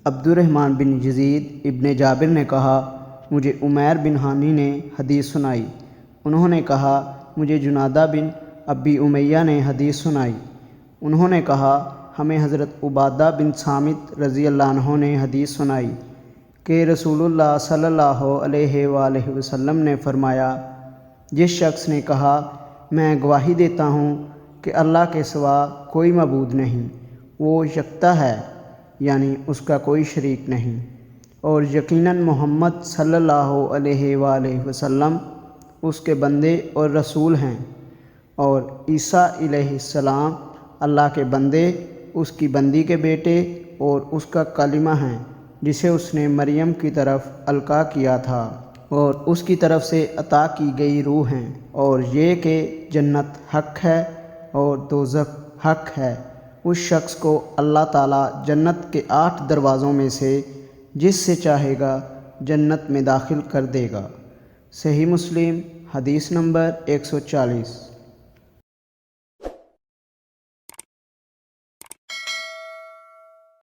عبد الرحمن بن یزید ابن جابر نے کہا مجھے عمیر بن ہانی نے حدیث سنائی۔ انہوں نے کہا مجھے جنادہ بن ابی امیہ نے حدیث سنائی۔ انہوں نے کہا ہمیں حضرت عبادہ بن صامت رضی اللہ عنہ نے حدیث سنائی کہ رسول اللہ صلی اللہ علیہ وآلہ وسلم نے فرمایا، جس شخص نے کہا میں گواہی دیتا ہوں کہ اللہ کے سوا کوئی معبود نہیں، وہ یکتا ہے، یعنی اس کا کوئی شریک نہیں، اور یقیناً محمد صلی اللہ علیہ وآلہ وسلم اس کے بندے اور رسول ہیں، اور عیسیٰ علیہ السلام اللہ کے بندے، اس کی بندی کے بیٹے اور اس کا کلمہ ہیں جسے اس نے مریم کی طرف القاء کیا تھا، اور اس کی طرف سے عطا کی گئی روح ہیں، اور یہ کہ جنت حق ہے اور دوزخ حق ہے۔ اس شخص کو اللہ تعالیٰ جنت کے 8 دروازوں میں سے جس سے چاہے گا جنت میں داخل کر دے گا۔ صحیح مسلم حدیث نمبر 140۔